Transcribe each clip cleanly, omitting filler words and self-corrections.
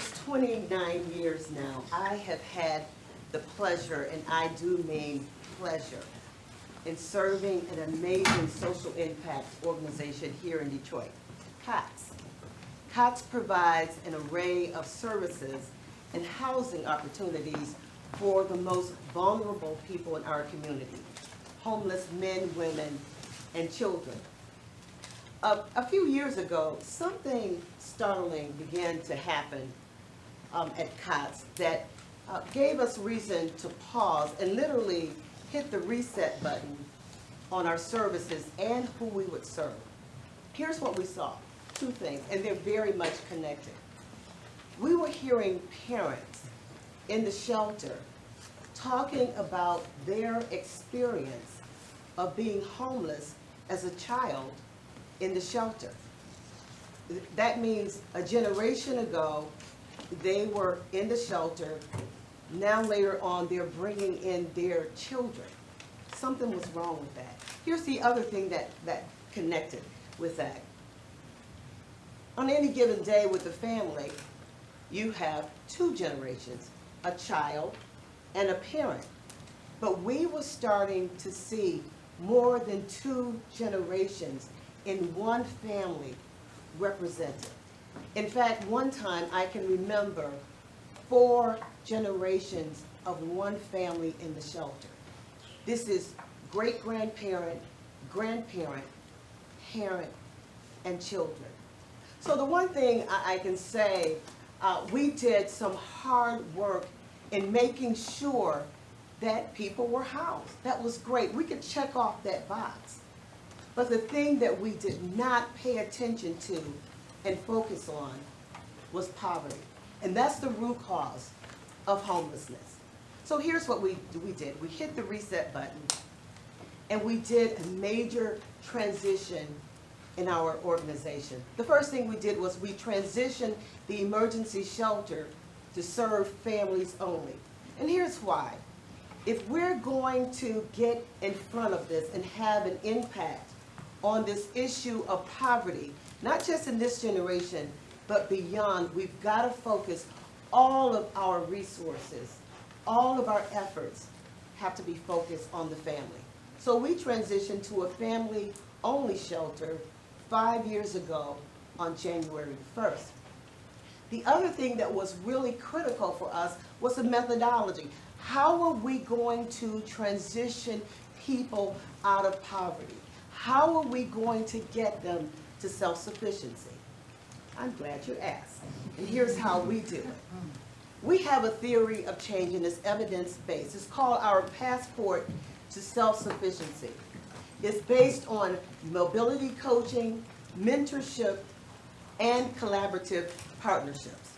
almost 29 years now, I have had the pleasure, and I do mean pleasure, in serving an amazing social impact organization here in Detroit, COTS. COTS provides an array of services and housing opportunities for the most vulnerable people in our community, homeless men, women, and children. A few years ago, something startling began to happen at COTS that gave us reason to pause and literally hit the reset button on our services and who we would serve. Here's what we saw, two things, and they're very much connected. We were hearing parents in the shelter talking about their experience of being homeless as a child in the shelter. That means a generation ago, they were in the shelter. Now later on, they're bringing in their children. Something was wrong with that. Here's the other thing that connected with that. On any given day with the family, you have two generations, a child and a parent. But we were starting to see more than two generations in one family represented. In fact, one time I can remember 4 generations of one family in the shelter. This is great-grandparent, grandparent, parent, and children. So the one thing I can say, we did some hard work in making sure that people were housed. That was great. We could check off that box. But the thing that we did not pay attention to and focus on was poverty. And that's the root cause of homelessness. So here's what we did. We hit the reset button, and we did a major transition in our organization. The first thing we did was we transitioned the emergency shelter to serve families only. And here's why. If we're going to get in front of this and have an impact on this issue of poverty, not just in this generation, but beyond, we've got to focus all of our resources, all of our efforts have to be focused on the family. So we transitioned to a family-only shelter 5 years ago on January 1st. The other thing that was really critical for us was the methodology. How are we going to transition people out of poverty? How are we going to get them to self-sufficiency? I'm glad you asked. And here's how we do it. We have a theory of change, and it's evidence-based. It's called our passport to self-sufficiency. It's based on mobility coaching, mentorship, and collaborative partnerships.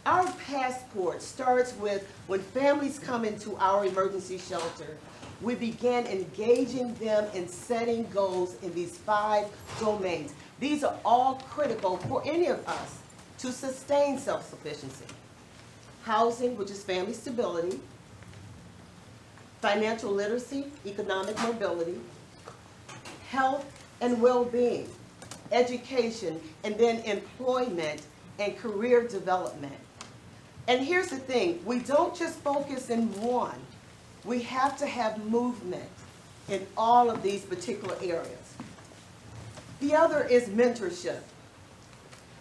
Our passport starts with when families come into our emergency shelter, we began engaging them in setting goals in these 5 domains. These are all critical for any of us to sustain self-sufficiency. Housing, which is family stability, financial literacy, economic mobility, health and well-being, education, and then employment and career development. And here's the thing, we don't just focus in one. We have to have movement in all of these particular areas. The other is mentorship.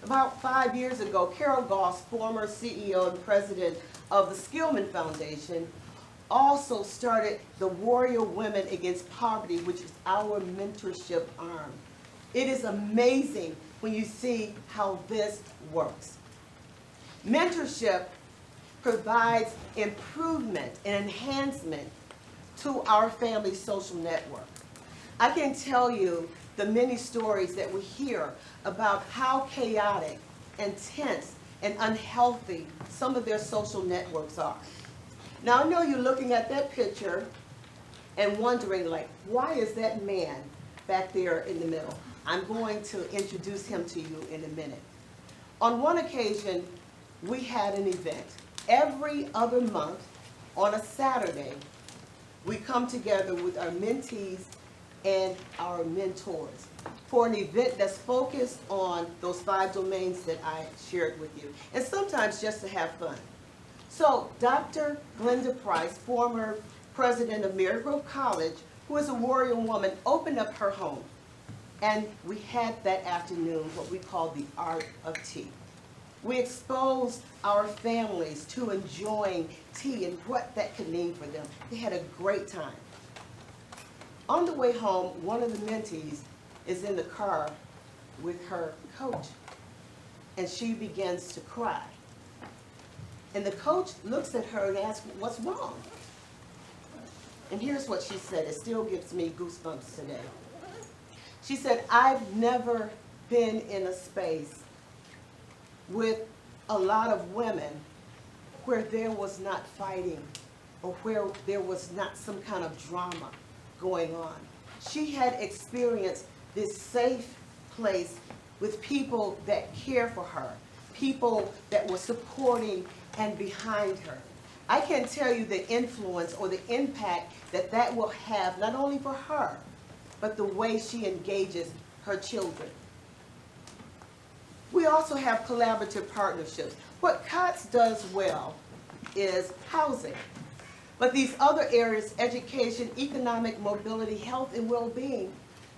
About 5 years ago, Cheryl, former CEO and president of the Skillman Foundation, also started the Warrior Women Against Poverty, which is our mentorship arm. It is amazing when you see how this works. Mentorship provides improvement and enhancement to our family social network. I can tell you the many stories that we hear about how chaotic and tense and unhealthy some of their social networks are. Now, I know you're looking at that picture and wondering, like, why is that man back there in the middle? I'm going to introduce him to you in a minute. On one occasion, we had an event. Every other month, on a Saturday, we come together with our mentees and our mentors for an event that's focused on those 5 domains that I shared with you, and sometimes just to have fun. So Dr. Glenda Price, former president of Marygrove College, who is a warrior woman, opened up her home. And we had that afternoon what we call the art of tea. We exposed our families to enjoying tea and what that could mean for them. They had a great time. On the way home, one of the mentees is in the car with her coach, and she begins to cry. And the coach looks at her and asks, "What's wrong?" And here's what she said. It still gives me goosebumps today. She said, "I've never been in a space with a lot of women where there was not fighting or where there was not some kind of drama going on." She had experienced this safe place with people that care for her, people that were supporting and behind her. I can't tell you the influence or the impact that that will have, not only for her, but the way she engages her children. We also have collaborative partnerships. What COTS does well is housing. But these other areas, education, economic mobility, health, and well-being,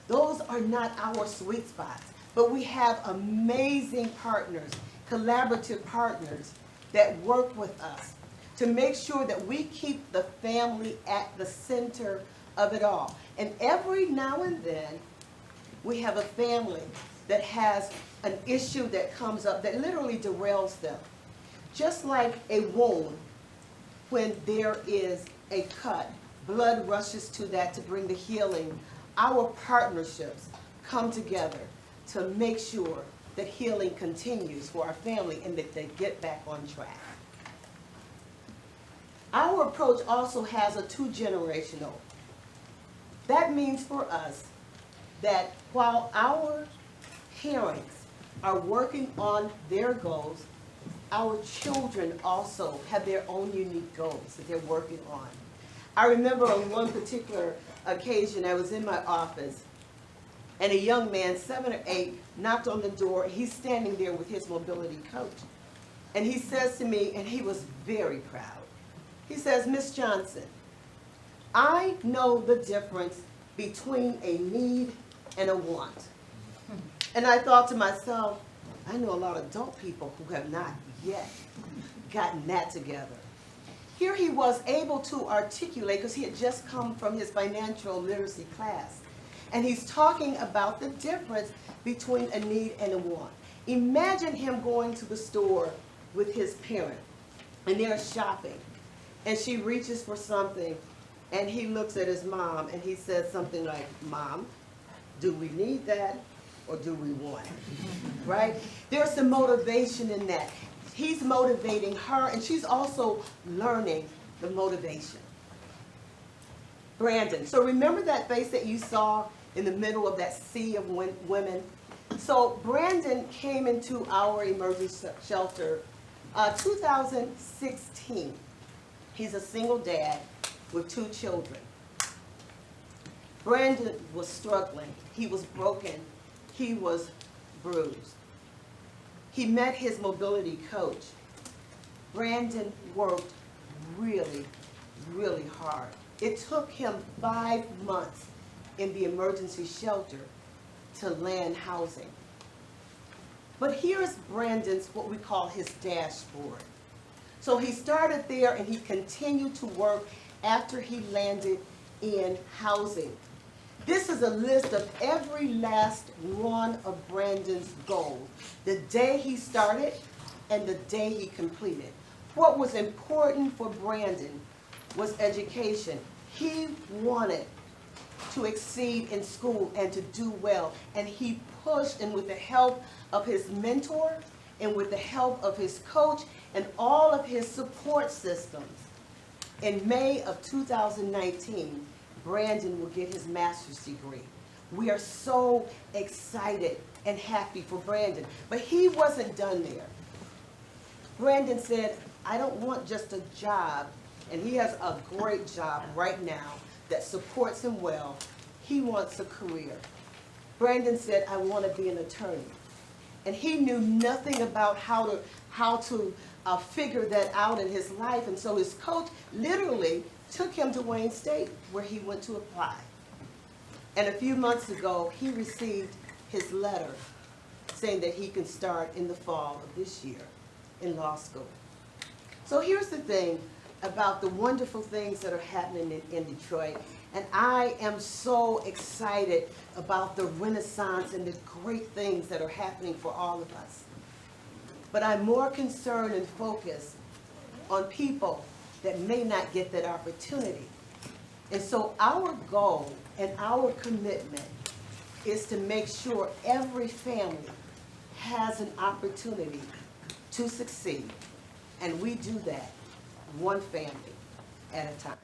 those are not our sweet spots. But we have amazing partners, collaborative partners that work with us to make sure that we keep the family at the center of it all. And every now and then, we have a family that has an issue that comes up that literally derails them. Just like a wound, when there is a cut, blood rushes to that to bring the healing. Our partnerships come together to make sure that healing continues for our family and that they get back on track. Our approach also has a 2-generational. That means for us that while our parents are working on their goals, our children also have their own unique goals that they're working on. I remember on one particular occasion, I was in my office, and a young man, 7 or 8, knocked on the door. He's standing there with his mobility coach. And he says to me, and he was very proud, he says, "Miss Johnson, I know the difference between a need and a want." And I thought to myself, I know a lot of adult people who have not yet gotten that together. Here he was able to articulate, because he had just come from his financial literacy class, and he's talking about the difference between a need and a want. Imagine him going to the store with his parent, and they're shopping, and she reaches for something, and he looks at his mom, and he says something like, "Mom, do we need that, or do we want it?" Right? There's some motivation in that. He's motivating her, and she's also learning the motivation. Brandon. So remember that face that you saw in the middle of that sea of women? So Brandon came into our emergency shelter 2016. He's a single dad with 2 children. Brandon was struggling. He was broken. He was bruised. He met his mobility coach. Brandon worked really, really hard. It took him 5 months in the emergency shelter to land housing. But here's Brandon's, what we call his dashboard. So he started there and he continued to work after he landed in housing. This is a list of every last one of Brandon's goals. The day he started and the day he completed. What was important for Brandon was education. He wanted to exceed in school and to do well. And he pushed, and with the help of his mentor and with the help of his coach and all of his support systems, in May of 2019, Brandon will get his master's degree. We are so excited and happy for Brandon. But he wasn't done there. Brandon said, "I don't want just a job," and he has a great job right now that supports him well. he wants a career. Brandon said, I want to be an attorney. And he knew nothing about how to figure that out in his life. And so his coach literally took him to Wayne State, where he went to apply. And a few months ago, he received his letter saying that he can start in the fall of this year in law school. So here's the thing about the wonderful things that are happening in Detroit. And I am so excited about the renaissance and the great things that are happening for all of us. But I'm more concerned and focused on people that may not get that opportunity. And so our goal and our commitment is to make sure every family has an opportunity to succeed. And we do that one family at a time.